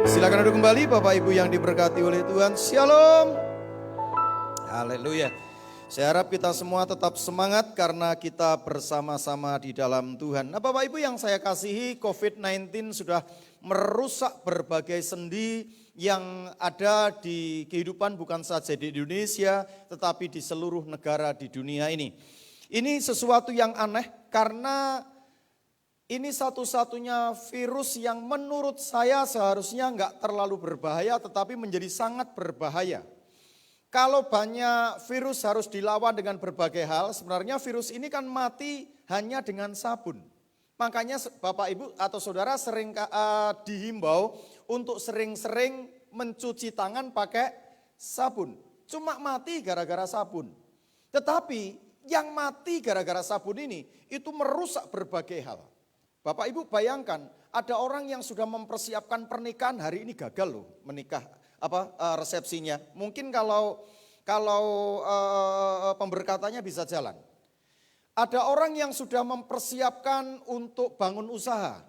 Silakan duduk kembali Bapak Ibu yang diberkati oleh Tuhan. Shalom. Haleluya. Saya harap kita semua tetap semangat karena kita bersama-sama di dalam Tuhan. Nah Bapak Ibu yang saya kasihi, COVID-19 sudah merusak berbagai sendi yang ada di kehidupan bukan saja di Indonesia tetapi di seluruh negara di dunia ini. Ini sesuatu yang aneh karena ini satu-satunya virus yang menurut saya seharusnya enggak terlalu berbahaya tetapi menjadi sangat berbahaya. Kalau banyak virus harus dilawan dengan berbagai hal, sebenarnya virus ini kan mati hanya dengan sabun. Makanya Bapak Ibu atau Saudara sering dihimbau untuk sering-sering mencuci tangan pakai sabun. Cuma mati gara-gara sabun. Tetapi yang mati gara-gara sabun ini itu merusak berbagai hal. Bapak Ibu bayangkan ada orang yang sudah mempersiapkan pernikahan hari ini gagal loh menikah resepsinya. Mungkin kalau pemberkatannya bisa jalan. Ada orang yang sudah mempersiapkan untuk bangun usaha.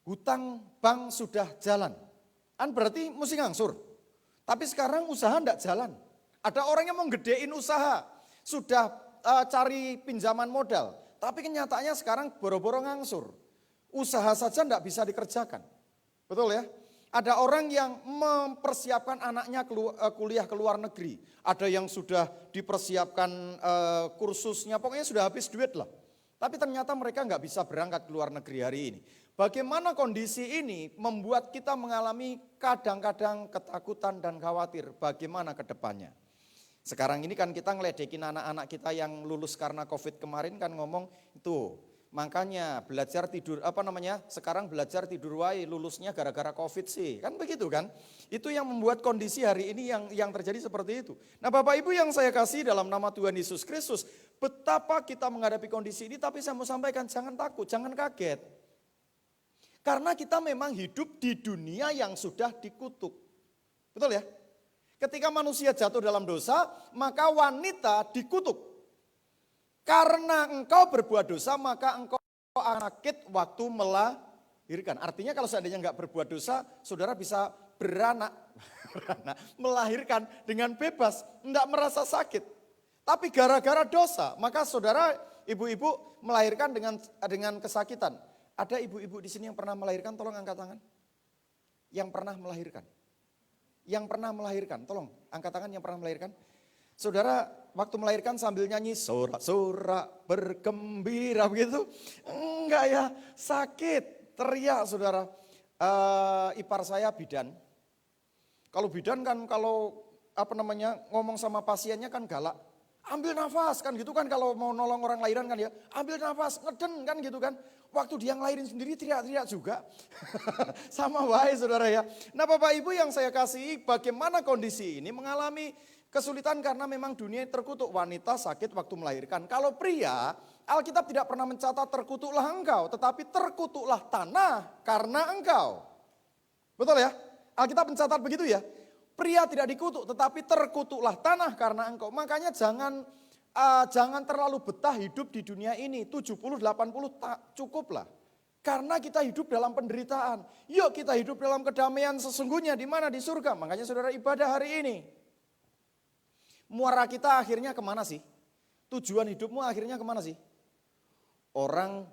Hutang bank sudah jalan. Kan berarti mesti ngangsur. Tapi sekarang usaha enggak jalan. Ada orang yang mau gedein usaha. Sudah cari pinjaman modal. Tapi kenyataannya sekarang boro-boro ngangsur. Usaha saja enggak bisa dikerjakan. Betul ya? Ada orang yang mempersiapkan anaknya kuliah ke luar negeri. Ada yang sudah dipersiapkan kursusnya, pokoknya sudah habis duit lah. Tapi ternyata mereka nggak bisa berangkat ke luar negeri hari ini. Bagaimana kondisi ini membuat kita mengalami kadang-kadang ketakutan dan khawatir bagaimana ke depannya. Sekarang ini kan kita ngeledekin anak-anak kita yang lulus karena COVID kemarin kan ngomong itu. Makanya belajar tidur, sekarang belajar tidur wae, lulusnya gara-gara COVID sih. Kan begitu kan? Itu yang membuat kondisi hari ini yang terjadi seperti itu. Nah Bapak Ibu yang saya kasih dalam nama Tuhan Yesus Kristus, betapa kita menghadapi kondisi ini, tapi saya mau sampaikan jangan takut, jangan kaget. Karena kita memang hidup di dunia yang sudah dikutuk. Betul ya? Ketika manusia jatuh dalam dosa, maka wanita dikutuk. Karena engkau berbuat dosa, maka engkau akan sakit waktu melahirkan. Artinya kalau seandainya enggak berbuat dosa, saudara bisa beranak, melahirkan dengan bebas, enggak merasa sakit. Tapi gara-gara dosa, maka saudara ibu-ibu melahirkan dengan kesakitan. Ada ibu-ibu di sini yang pernah melahirkan, tolong angkat tangan. Yang pernah melahirkan. Yang pernah melahirkan, tolong angkat tangan yang pernah melahirkan. Saudara waktu melahirkan sambil nyanyi sorak-sorak bergembira begitu? Enggak ya, sakit, teriak saudara. Ipar saya bidan. Kalau bidan kan ngomong sama pasiennya kan galak. Ambil nafas kan gitu kan kalau mau nolong orang lahiran kan ya. Ambil nafas, ngeden kan gitu kan. Waktu dia ngelahirin sendiri teriak-teriak juga. Sama wae saudara ya. Nah Bapak Ibu yang saya kasihi, bagaimana kondisi ini mengalami kesulitan karena memang dunia terkutuk, wanita sakit waktu melahirkan. Kalau pria, Alkitab tidak pernah mencatat terkutuklah engkau, tetapi terkutuklah tanah karena engkau. Betul ya? Alkitab mencatat begitu ya. Pria tidak dikutuk, tetapi terkutuklah tanah karena engkau. Makanya jangan terlalu betah hidup di dunia ini. 70-80 cukuplah. Karena kita hidup dalam penderitaan. Yuk kita hidup dalam kedamaian sesungguhnya. Di mana? Di surga. Makanya saudara ibadah hari ini. Muara kita akhirnya kemana sih? Tujuan hidupmu akhirnya kemana sih? Orang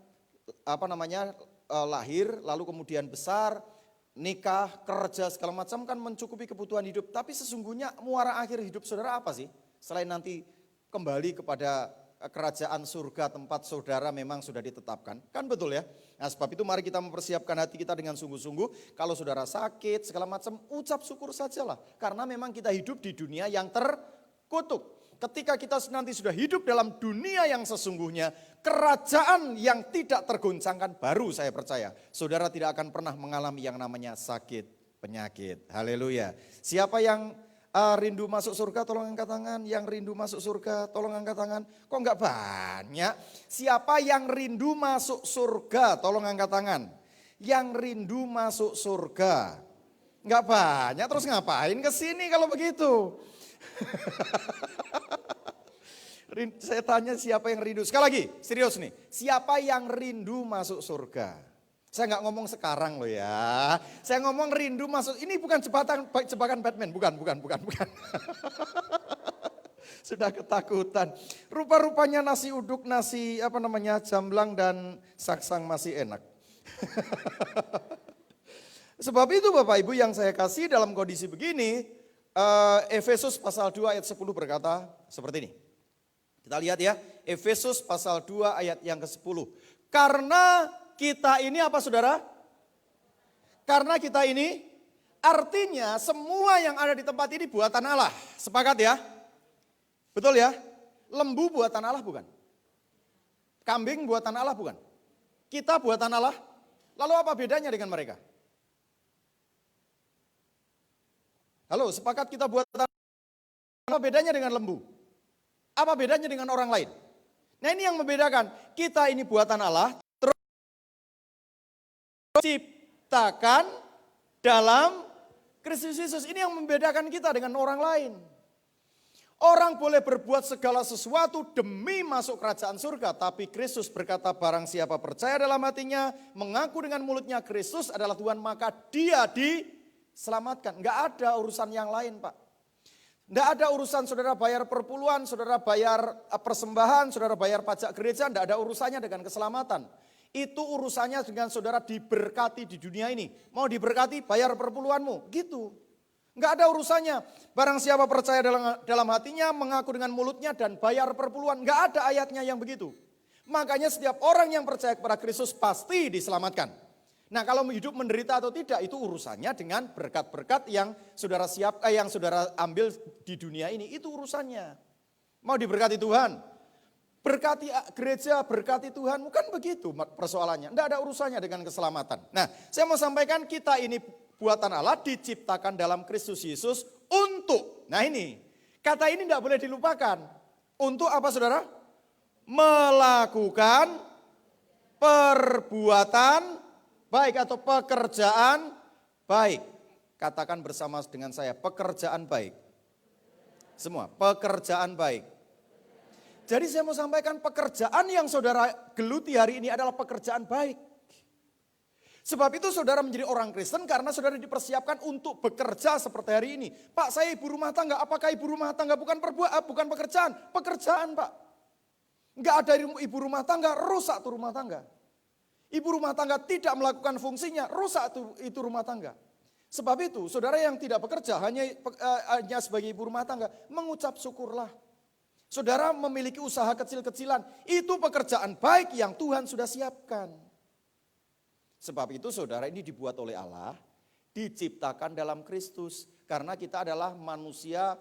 lahir lalu kemudian besar, nikah, kerja segala macam kan mencukupi kebutuhan hidup. Tapi sesungguhnya muara akhir hidup saudara apa sih? Selain nanti kembali kepada kerajaan surga tempat saudara memang sudah ditetapkan. Kan betul ya? Nah sebab itu mari kita mempersiapkan hati kita dengan sungguh-sungguh. Kalau saudara sakit segala macam ucap syukur sajalah. Karena memang kita hidup di dunia yang terkutuk. Ketika kita nanti sudah hidup dalam dunia yang sesungguhnya, kerajaan yang tidak tergoncangkan baru saya percaya. Saudara tidak akan pernah mengalami yang namanya sakit, penyakit. Haleluya. Siapa yang rindu masuk surga tolong angkat tangan. Yang rindu masuk surga tolong angkat tangan. Kok enggak banyak? Siapa yang rindu masuk surga tolong angkat tangan. Yang rindu masuk surga. Enggak banyak, terus ngapain ke sini kalau begitu? Saya tanya siapa yang rindu. Sekali lagi, serius nih. Siapa yang rindu masuk surga? Saya nggak ngomong sekarang loh ya. Saya ngomong rindu masuk. Ini bukan jebakan Batman, bukan. Sudah ketakutan. Rupa-rupanya nasi uduk, jamblang dan saksang masih enak. Sebab itu Bapak Ibu yang saya kasih dalam kondisi begini, Efesus pasal 2 ayat 10 berkata seperti ini. Kita lihat ya, Efesus pasal 2 ayat yang ke-10. Karena kita ini apa saudara? Karena kita ini, artinya semua yang ada di tempat ini buatan Allah. Sepakat ya? Betul ya? Lembu buatan Allah bukan? Kambing buatan Allah bukan? Kita buatan Allah. Lalu apa bedanya dengan mereka? Halo, sepakat kita buatan Allah. Apa bedanya dengan lembu? Apa bedanya dengan orang lain? Nah ini yang membedakan. Kita ini buatan Allah, terus diciptakan dalam Kristus Yesus. Ini yang membedakan kita dengan orang lain. Orang boleh berbuat segala sesuatu demi masuk kerajaan surga. Tapi Kristus berkata barang siapa percaya dalam hatinya, mengaku dengan mulutnya Kristus adalah Tuhan, maka dia diselamatkan. Enggak ada urusan yang lain Pak. Enggak ada urusan saudara bayar perpuluhan, saudara bayar persembahan, saudara bayar pajak gereja. Enggak ada urusannya dengan keselamatan. Itu urusannya dengan saudara diberkati di dunia ini. Mau diberkati bayar perpuluhanmu, gitu. Enggak ada urusannya. Barang siapa percaya dalam hatinya, mengaku dengan mulutnya dan bayar perpuluhan. Enggak ada ayatnya yang begitu. Makanya setiap orang yang percaya kepada Kristus pasti diselamatkan. Nah kalau hidup menderita atau tidak itu urusannya dengan berkat-berkat yang saudara yang saudara ambil di dunia ini. Itu urusannya. Mau diberkati Tuhan, berkati gereja, berkati Tuhan. Bukan begitu persoalannya. Enggak ada urusannya dengan keselamatan. Nah saya mau sampaikan kita ini buatan Allah diciptakan dalam Kristus Yesus untuk, nah ini, kata ini tidak boleh dilupakan. Untuk apa saudara? Melakukan perbuatan baik atau pekerjaan baik. Katakan bersama dengan saya, pekerjaan baik. Semua, pekerjaan baik. Jadi saya mau sampaikan pekerjaan yang saudara geluti hari ini adalah pekerjaan baik. Sebab itu saudara menjadi orang Kristen karena saudara dipersiapkan untuk bekerja seperti hari ini. Pak saya ibu rumah tangga, apakah ibu rumah tangga bukan pekerjaan? Pekerjaan Pak. Enggak ada ibu rumah tangga, rusak tuh rumah tangga. Ibu rumah tangga tidak melakukan fungsinya, rusak itu rumah tangga. Sebab itu saudara yang tidak bekerja hanya sebagai ibu rumah tangga, mengucap syukurlah. Saudara memiliki usaha kecil-kecilan, itu pekerjaan baik yang Tuhan sudah siapkan. Sebab itu saudara ini dibuat oleh Allah, diciptakan dalam Kristus. Karena kita adalah manusia,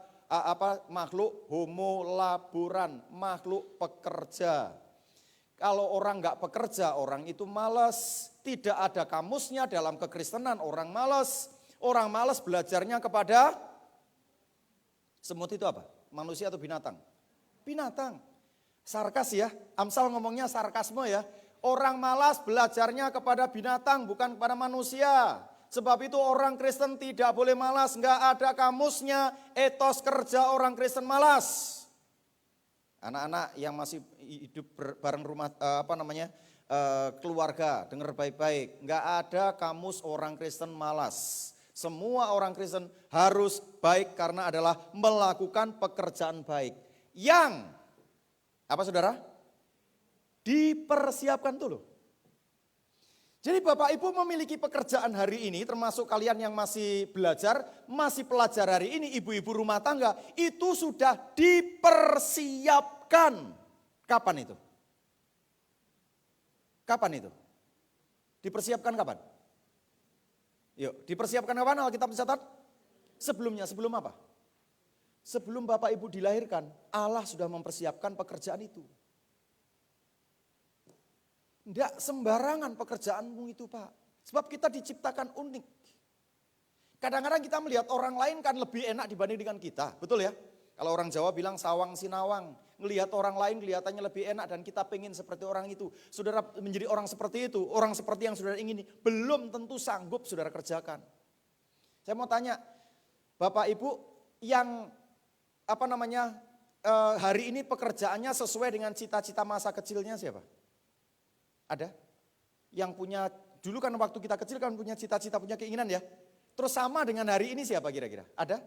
makhluk homo laboran, makhluk pekerja. Kalau orang nggak pekerja, orang itu malas. Tidak ada kamusnya dalam kekristenan, orang malas. Orang malas belajarnya kepada semut itu apa? Manusia atau binatang? Binatang. Sarkas ya, Amsal ngomongnya sarkasme ya. Orang malas belajarnya kepada binatang bukan kepada manusia. Sebab itu orang Kristen tidak boleh malas. Enggak ada kamusnya etos kerja orang Kristen malas. Anak-anak yang masih hidup bareng rumah keluarga, dengar baik-baik. Enggak ada kamus orang Kristen malas. Semua orang Kristen harus baik karena adalah melakukan pekerjaan baik. Yang apa saudara? Dipersiapkan tuh loh. Jadi Bapak Ibu memiliki pekerjaan hari ini, termasuk kalian yang masih belajar, masih pelajar hari ini, ibu-ibu rumah tangga, itu sudah dipersiapkan. Kapan itu? Kapan itu? Dipersiapkan kapan? Yuk, dipersiapkan kapan Alkitab mencatat? Sebelumnya, sebelum apa? Sebelum Bapak Ibu dilahirkan, Allah sudah mempersiapkan pekerjaan itu. Tidak sembarangan pekerjaanmu itu Pak. Sebab kita diciptakan unik. Kadang-kadang kita melihat orang lain kan lebih enak dibanding dengan kita. Betul ya? Kalau orang Jawa bilang sawang sinawang. Melihat orang lain kelihatannya lebih enak dan kita pengen seperti orang itu. Saudara menjadi orang seperti itu. Orang seperti yang saudara ingini. Belum tentu sanggup saudara kerjakan. Saya mau tanya. Bapak Ibu yang hari ini pekerjaannya sesuai dengan cita-cita masa kecilnya siapa? Ada? Yang punya dulu kan waktu kita kecil kan punya cita-cita, punya keinginan ya. Terus sama dengan hari ini siapa kira-kira? Ada?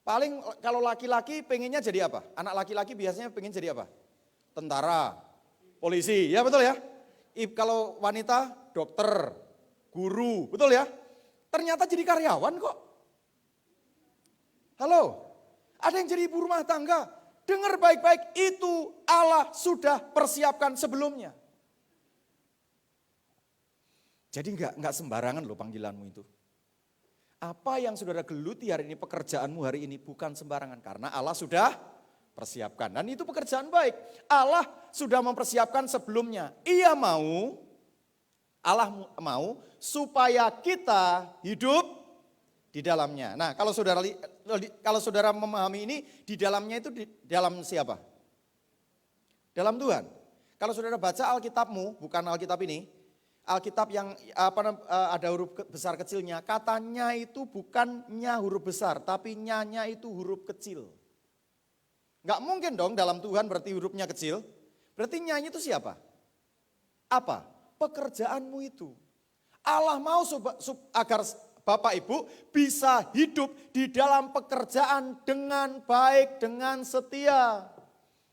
Paling kalau laki-laki pengennya jadi apa? Anak laki-laki biasanya pengen jadi apa? Tentara, polisi, ya betul ya? Kalau wanita, dokter, guru, betul ya? Ternyata jadi karyawan kok. Halo, ada yang jadi ibu rumah tangga. Dengar baik-baik, itu Allah sudah persiapkan sebelumnya. Jadi enggak sembarangan loh panggilanmu itu. Apa yang saudara geluti hari ini, pekerjaanmu hari ini bukan sembarangan. Karena Allah sudah persiapkan. Dan itu pekerjaan baik. Allah sudah mempersiapkan sebelumnya. Allah mau supaya kita hidup di dalamnya. Nah, kalau saudara memahami ini, di dalamnya itu di dalam siapa? Dalam Tuhan. Kalau saudara baca Alkitabmu, bukan Alkitab ini, Alkitab yang ada huruf besar kecilnya, katanya itu bukan nya huruf besar, tapi nyanya itu huruf kecil. Enggak mungkin dong dalam Tuhan berarti hurufnya kecil. Berarti nyanya itu siapa? Apa? Pekerjaanmu itu. Allah mau agar Bapak Ibu bisa hidup di dalam pekerjaan dengan baik, dengan setia.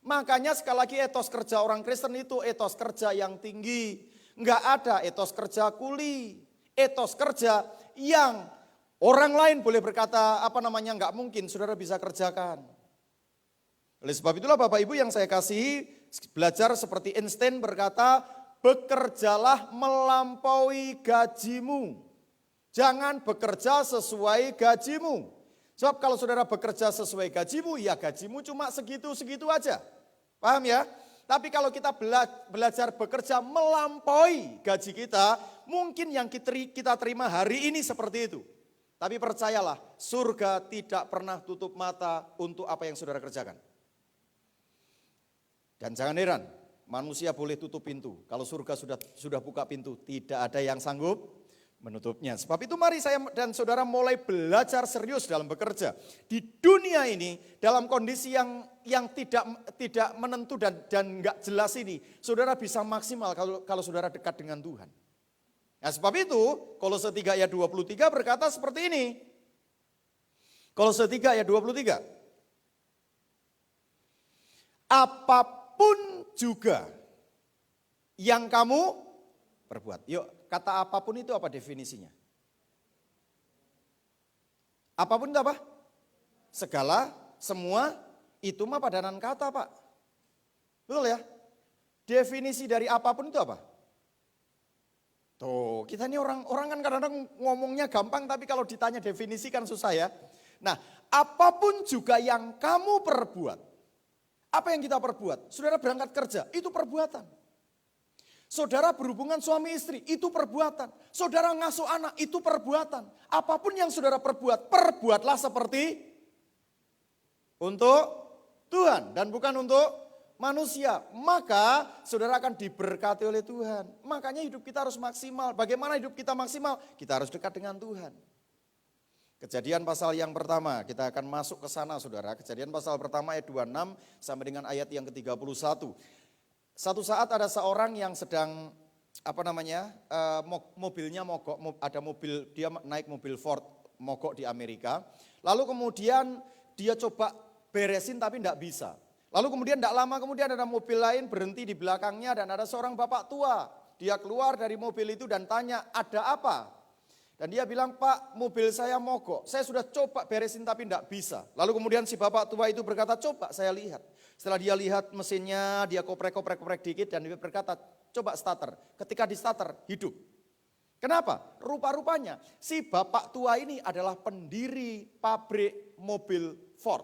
Makanya sekali lagi etos kerja orang Kristen itu etos kerja yang tinggi. Enggak ada etos kerja kuli, etos kerja yang orang lain boleh berkata enggak mungkin saudara bisa kerjakan. Oleh sebab itulah Bapak Ibu yang saya kasihi, belajar seperti Einstein berkata, bekerjalah melampaui gajimu. Jangan bekerja sesuai gajimu. Sebab kalau saudara bekerja sesuai gajimu, ya gajimu cuma segitu-segitu aja. Paham ya? Tapi kalau kita belajar bekerja melampaui gaji kita, mungkin yang kita terima hari ini seperti itu. Tapi percayalah, surga tidak pernah tutup mata untuk apa yang saudara kerjakan. Dan jangan heran, manusia boleh tutup pintu. Kalau surga sudah buka pintu, tidak ada yang sanggup menutupnya. Sebab itu mari saya dan saudara mulai belajar serius dalam bekerja. Di dunia ini dalam kondisi yang tidak menentu dan enggak jelas ini, saudara bisa maksimal kalau saudara dekat dengan Tuhan. Nah, sebab itu Kolose 3 ayat 23 berkata seperti ini. Kolose 3 ayat 23. Apapun juga yang kamu perbuat. Yuk, kata apapun itu apa definisinya? Apapun itu apa? Segala, semua, itu mah padanan kata Pak. Betul ya? Definisi dari apapun itu apa? Tuh, kita ini orang kan kadang-kadang ngomongnya gampang tapi kalau ditanya definisi kan susah ya. Nah, apapun juga yang kamu perbuat. Apa yang kita perbuat? Saudara berangkat kerja, itu perbuatan. Saudara berhubungan suami istri, itu perbuatan. Saudara ngasuh anak, itu perbuatan. Apapun yang saudara perbuat, perbuatlah seperti untuk Tuhan dan bukan untuk manusia. Maka saudara akan diberkati oleh Tuhan. Makanya hidup kita harus maksimal. Bagaimana hidup kita maksimal? Kita harus dekat dengan Tuhan. Kejadian pasal yang pertama, kita akan masuk ke sana saudara. Kejadian pasal pertama ayat 26 sampai dengan ayat yang ke-31. Satu saat ada seorang yang sedang mobilnya mogok, ada mobil, dia naik mobil Ford mogok di Amerika. Lalu kemudian dia coba beresin tapi tidak bisa. Lalu kemudian tidak lama kemudian ada mobil lain berhenti di belakangnya dan ada seorang bapak tua. Dia keluar dari mobil itu dan tanya, ada apa? Dan dia bilang, Pak, mobil saya mogok. Saya sudah coba beresin tapi tidak bisa. Lalu kemudian si bapak tua itu berkata, coba saya lihat. Setelah dia lihat mesinnya, dia koprek dikit dan dia berkata, coba starter. Ketika di starter, hidup. Kenapa? Rupa-rupanya si bapak tua ini adalah pendiri pabrik mobil Ford.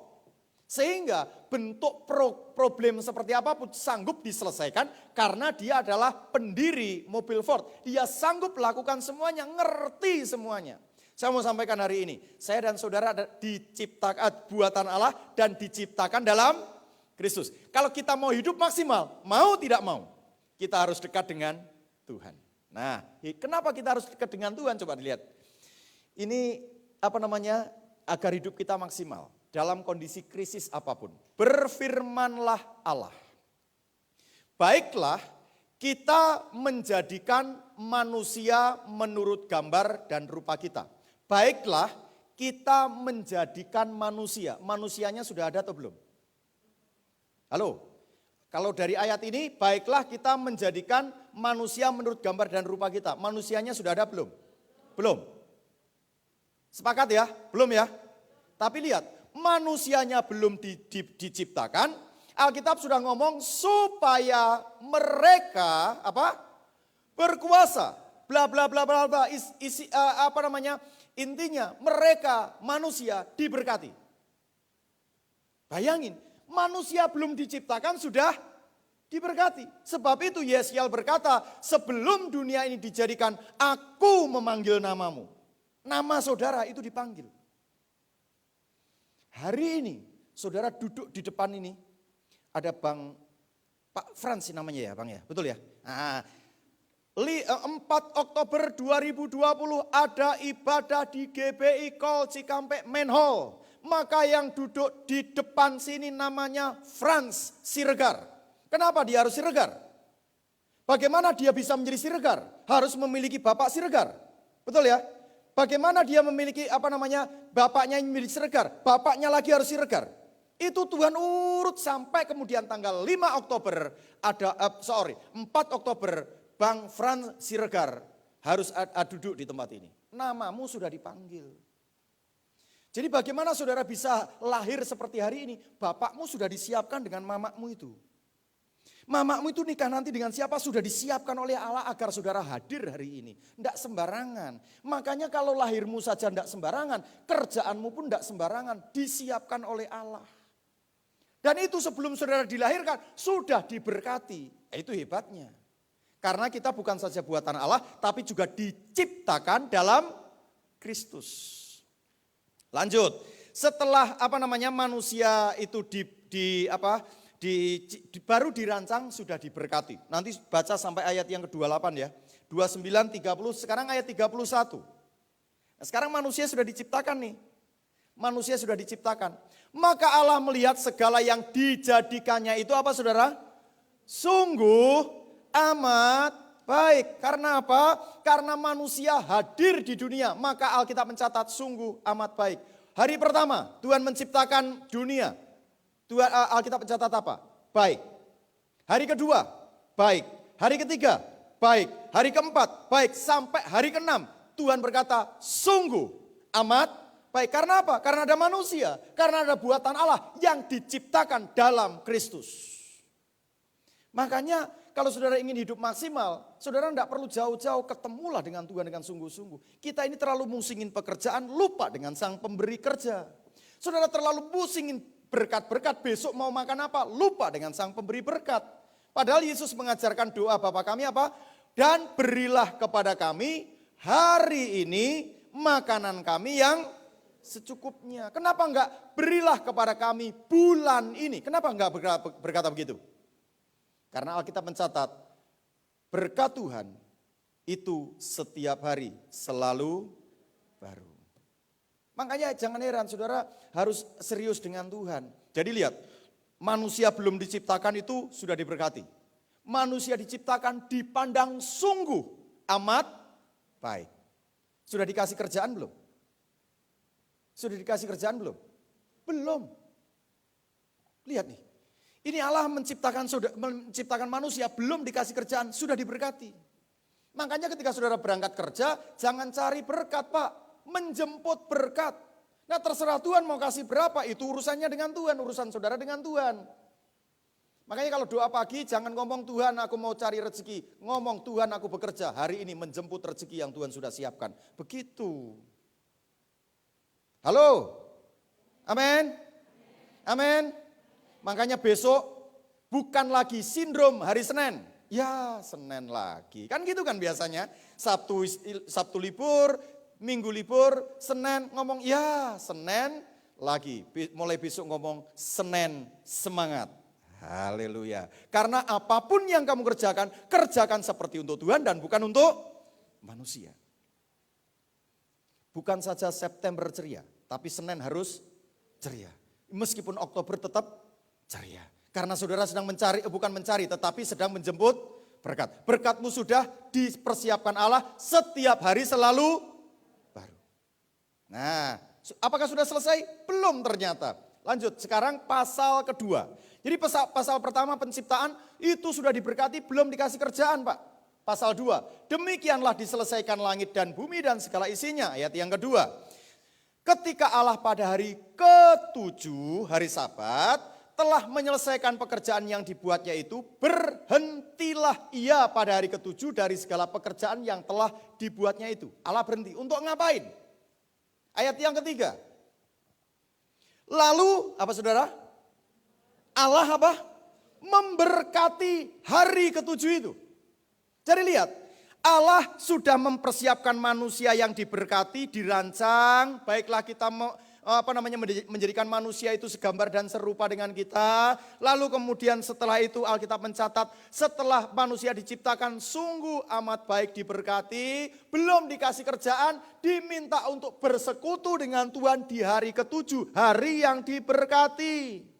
Sehingga bentuk problem seperti apapun sanggup diselesaikan karena dia adalah pendiri mobil Ford. Dia sanggup melakukan semuanya, ngerti semuanya. Saya mau sampaikan hari ini, saya dan saudara diciptakan buatan Allah dan diciptakan dalam Kristus. Kalau kita mau hidup maksimal, mau tidak mau, kita harus dekat dengan Tuhan. Nah, kenapa kita harus dekat dengan Tuhan? Coba dilihat. Ini agar hidup kita maksimal. Dalam kondisi krisis apapun, berfirmanlah Allah. Baiklah, Kita menjadikan manusia menurut gambar dan rupa kita. Baiklah, kita menjadikan manusia. Manusianya sudah ada atau belum? Halo? Kalau dari ayat ini, baiklah kita menjadikan manusia menurut gambar dan rupa kita. Manusianya sudah ada belum? Belum. Sepakat ya? Belum ya? Tapi lihat, manusianya belum diciptakan. Alkitab sudah ngomong supaya mereka berkuasa. Bla bla bla bla bla. Intinya mereka manusia diberkati. Bayangin, manusia belum diciptakan sudah diberkati. Sebab itu Yesial berkata, sebelum dunia ini dijadikan, aku memanggil namamu. Nama saudara itu dipanggil. Hari ini, saudara duduk di depan ini, ada Bang Pak Frans namanya ya Bang ya, betul ya? 4 Oktober 2020 ada ibadah di GBI Kol Cikampek Main Hall. Maka yang duduk di depan sini namanya Frans Siregar. Kenapa dia harus Siregar? Bagaimana dia bisa menjadi Siregar? Harus memiliki bapak Siregar. Betul ya? Bagaimana dia memiliki bapaknya yang memiliki Siregar? Bapaknya lagi harus Siregar. Itu Tuhan urut sampai kemudian tanggal 4 Oktober Bang Frans Siregar harus duduk di tempat ini. Namamu sudah dipanggil. Jadi bagaimana saudara bisa lahir seperti hari ini? Bapakmu sudah disiapkan dengan mamakmu itu. Mamakmu itu nikah nanti dengan siapa? Sudah disiapkan oleh Allah agar saudara hadir hari ini. Tidak sembarangan. Makanya kalau lahirmu saja tidak sembarangan, kerjaanmu pun tidak sembarangan. Disiapkan oleh Allah. Dan itu sebelum saudara dilahirkan sudah diberkati. Itu hebatnya. Karena kita bukan saja buatan Allah, tapi juga diciptakan dalam Kristus. Lanjut, setelah manusia itu baru dirancang sudah diberkati. Nanti baca sampai ayat yang ke-28 ya. 29, 30, sekarang ayat 31. Nah, sekarang manusia sudah diciptakan nih. Manusia sudah diciptakan. Maka Allah melihat segala yang dijadikannya itu apa saudara? Sungguh amat baik. Karena apa? Karena manusia hadir di dunia. Maka Alkitab mencatat sungguh amat baik. Hari pertama Tuhan menciptakan dunia. Alkitab mencatat apa? Baik. Hari kedua, baik. Hari ketiga, baik. Hari keempat, baik. Sampai hari keenam, Tuhan berkata, sungguh amat baik. Karena apa? Karena ada manusia. Karena ada buatan Allah yang diciptakan dalam Kristus. Makanya kalau saudara ingin hidup maksimal, saudara tidak perlu jauh-jauh, ketemulah dengan Tuhan dengan sungguh-sungguh. Kita ini terlalu musingin pekerjaan, lupa dengan sang pemberi kerja. Saudara terlalu musingin berkat-berkat, besok mau makan apa? Lupa dengan sang pemberi berkat. Padahal Yesus mengajarkan doa Bapa kami apa? Dan berilah kepada kami hari ini makanan kami yang secukupnya. Kenapa enggak berilah kepada kami bulan ini? Kenapa enggak berkata begitu? Karena Alkitab mencatat berkat Tuhan itu setiap hari selalu baru. Makanya jangan heran saudara harus serius dengan Tuhan. Jadi lihat, manusia belum diciptakan itu sudah diberkati. Manusia diciptakan dipandang sungguh amat baik. Sudah dikasih kerjaan belum? Sudah dikasih kerjaan belum? Belum. Lihat nih, ini Allah menciptakan manusia belum dikasih kerjaan, sudah diberkati. Makanya ketika saudara berangkat kerja, jangan cari berkat Pak. Menjemput berkat. Nah terserah Tuhan mau kasih berapa, itu urusannya dengan Tuhan, urusan saudara dengan Tuhan. Makanya kalau doa pagi jangan ngomong Tuhan aku mau cari rezeki. Ngomong Tuhan aku bekerja hari ini menjemput rezeki yang Tuhan sudah siapkan. Begitu. Halo? Amin? Amin? Makanya besok bukan lagi sindrom hari Senin. Ya Senin lagi. Kan gitu kan biasanya. Sabtu libur, Minggu libur, Senin ngomong ya Senin lagi. Mulai besok ngomong Senin semangat. Haleluya. Karena apapun yang kamu kerjakan, kerjakan seperti untuk Tuhan dan bukan untuk manusia. Bukan saja September ceria, tapi Senin harus ceria. Meskipun Oktober tetap ceria. Karena saudara sedang bukan mencari, tetapi sedang menjemput berkat. Berkatmu sudah dipersiapkan Allah setiap hari selalu baru. Nah, apakah sudah selesai? Belum ternyata. Lanjut, sekarang pasal kedua. Jadi pasal pertama penciptaan itu sudah diberkati, belum dikasih kerjaan Pak. Pasal 2, demikianlah diselesaikan langit dan bumi dan segala isinya. Ayat yang kedua, ketika Allah pada hari ke-7, hari Sabat, telah menyelesaikan pekerjaan yang dibuatnya itu, berhentilah ia pada hari ke-7 dari segala pekerjaan yang telah dibuatnya itu. Allah berhenti, untuk ngapain? Ayat yang ketiga, lalu apa saudara? Allah apa? Memberkati hari ke-7 itu. Jadi lihat, Allah sudah mempersiapkan manusia yang diberkati, dirancang. Baiklah kita menjadikan manusia itu segambar dan serupa dengan kita. Lalu kemudian setelah itu Alkitab mencatat, setelah manusia diciptakan sungguh amat baik diberkati, belum dikasih kerjaan, diminta untuk bersekutu dengan Tuhan di hari ke-7, hari yang diberkati.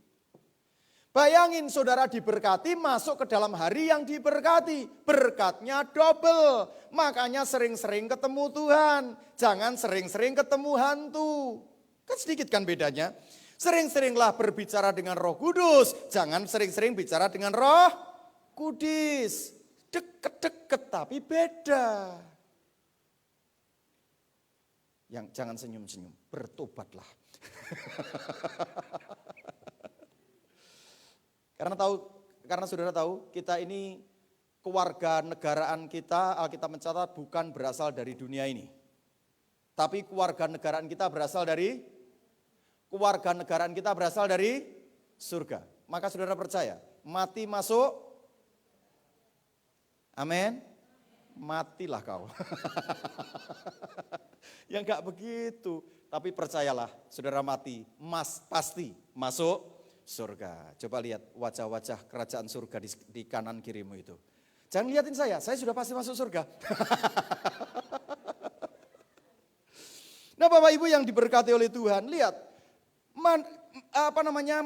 Bayangin saudara diberkati masuk ke dalam hari yang diberkati. Berkatnya double. Makanya sering-sering ketemu Tuhan. Jangan sering-sering ketemu hantu. Kan sedikit kan bedanya. Sering-seringlah berbicara dengan Roh Kudus. Jangan sering-sering bicara dengan Roh Kudus. Deket-deket tapi beda. Yang jangan senyum-senyum. Bertobatlah. Karena saudara tahu kita ini keluarga negaraan kita, Alkitab mencatat bukan berasal dari dunia ini. Tapi keluarga negaraan kita berasal dari surga. Maka saudara percaya, mati masuk, amin, matilah kau. Ya enggak begitu, tapi percayalah saudara mati, pasti masuk surga. Coba lihat wajah-wajah kerajaan surga di kanan kirimu itu. Jangan lihatin saya sudah pasti masuk surga. Nah Bapak Ibu yang diberkati oleh Tuhan, lihat.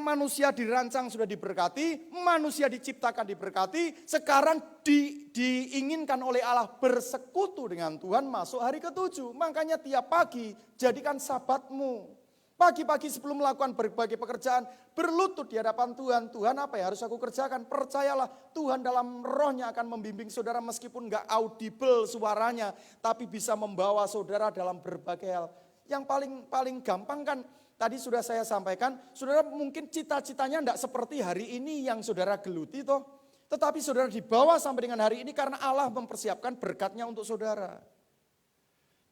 Manusia dirancang sudah diberkati, manusia diciptakan diberkati, sekarang diinginkan oleh Allah bersekutu dengan Tuhan masuk hari ke-7. Makanya tiap pagi jadikan sabatmu. Pagi-pagi sebelum melakukan berbagai pekerjaan, berlutut di hadapan Tuhan. Tuhan apa yang harus aku kerjakan? Percayalah Tuhan dalam rohnya akan membimbing saudara meskipun gak audible suaranya. Tapi bisa membawa saudara dalam berbagai hal. Yang paling gampang kan tadi sudah saya sampaikan. Saudara mungkin cita-citanya gak seperti hari ini yang saudara geluti toh. Tetapi saudara dibawa sampai dengan hari ini karena Allah mempersiapkan berkatnya untuk saudara.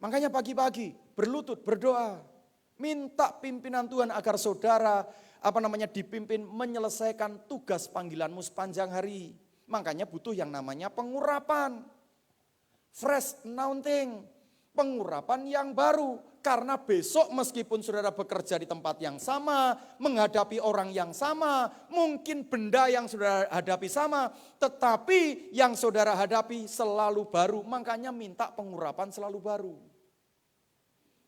Makanya pagi-pagi berlutut berdoa. Minta pimpinan Tuhan agar saudara dipimpin menyelesaikan tugas panggilanmu sepanjang hari. Makanya butuh yang namanya pengurapan. Fresh anointing. Pengurapan yang baru. Karena besok meskipun saudara bekerja di tempat yang sama, menghadapi orang yang sama, mungkin benda yang saudara hadapi sama, tetapi yang saudara hadapi selalu baru. Makanya minta pengurapan selalu baru.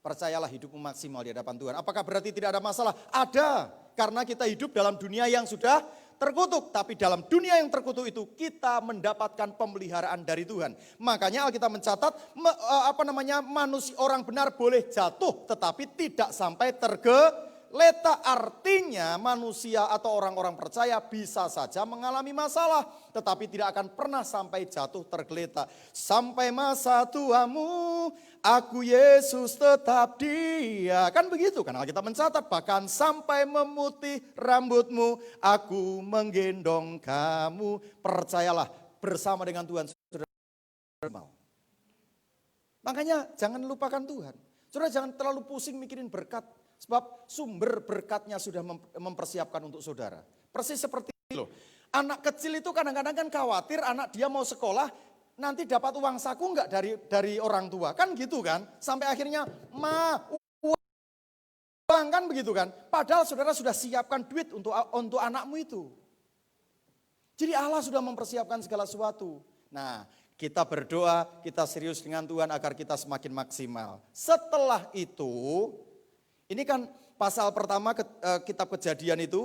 Percayalah hidupmu maksimal di hadapan Tuhan. Apakah berarti tidak ada masalah? Ada. Karena kita hidup dalam dunia yang sudah terkutuk. Tapi dalam dunia yang terkutuk itu kita mendapatkan pemeliharaan dari Tuhan. Makanya Alkitab mencatat manusia orang benar boleh jatuh tetapi tidak sampai tergeletak. Artinya manusia atau orang-orang percaya bisa saja mengalami masalah. Tetapi tidak akan pernah sampai jatuh tergeletak. Sampai masa tuamu aku Yesus tetap dia. Kan begitu kan Alkitab mencatat. Bahkan sampai memutih rambutmu aku menggendong kamu. Percayalah bersama dengan Tuhan. Makanya jangan lupakan Tuhan. Saudara jangan terlalu pusing mikirin berkat. Sebab sumber berkatnya sudah mempersiapkan untuk saudara. Persis seperti itu loh. Anak kecil itu kadang-kadang kan khawatir anak dia mau sekolah. Nanti dapat uang saku enggak dari orang tua. Kan gitu kan. Sampai akhirnya uang kan begitu kan. Padahal saudara sudah siapkan duit untuk anakmu itu. Jadi Allah sudah mempersiapkan segala sesuatu. Nah kita berdoa, kita serius dengan Tuhan agar kita semakin maksimal. Setelah itu, ini kan pasal pertama kitab Kejadian itu,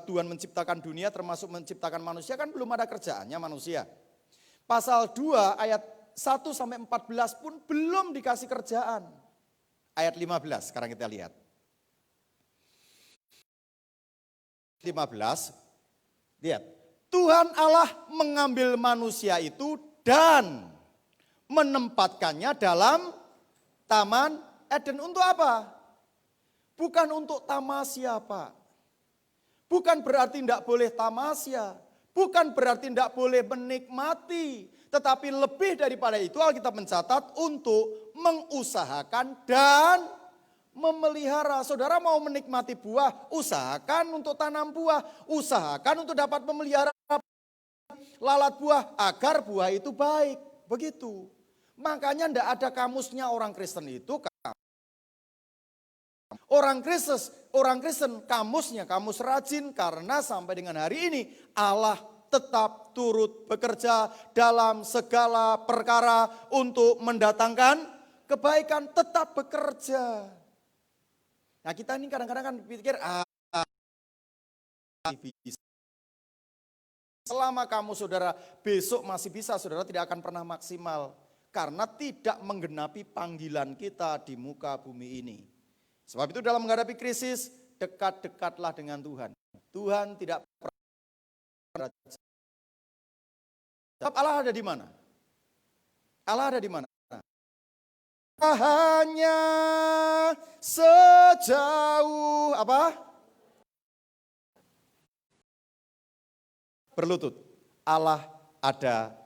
Tuhan menciptakan dunia termasuk menciptakan manusia kan belum ada kerjaannya manusia. pasal 2 ayat 1 sampai 14 pun belum dikasih kerjaan. Ayat 15 sekarang kita lihat. 15, lihat. Tuhan Allah mengambil manusia itu dan menempatkannya dalam Taman Eden. Untuk apa? Bukan untuk tamasya, Pak. Bukan berarti tidak boleh tamasya. Bukan berarti tidak boleh menikmati. Tetapi lebih daripada itu Alkitab mencatat untuk mengusahakan dan memelihara. Saudara mau menikmati buah, usahakan untuk tanam buah. Usahakan untuk dapat memelihara lalat buah agar buah itu baik. Begitu. Makanya tidak ada kamusnya orang Kristen itu. Orang Kristen kamusnya kamus rajin karena sampai dengan hari ini Allah tetap turut bekerja dalam segala perkara untuk mendatangkan kebaikan, tetap bekerja. Nah kita ini kadang-kadang kan pikir, selama kamu saudara besok masih bisa, saudara tidak akan pernah maksimal. Karena tidak menggenapi panggilan kita di muka bumi ini. Sebab itu dalam menghadapi krisis, dekat-dekatlah dengan Tuhan. Tuhan tidak pernah. Sebab Allah ada di mana? Allah ada di mana? Hanya sejauh apa? Berlutut. Allah ada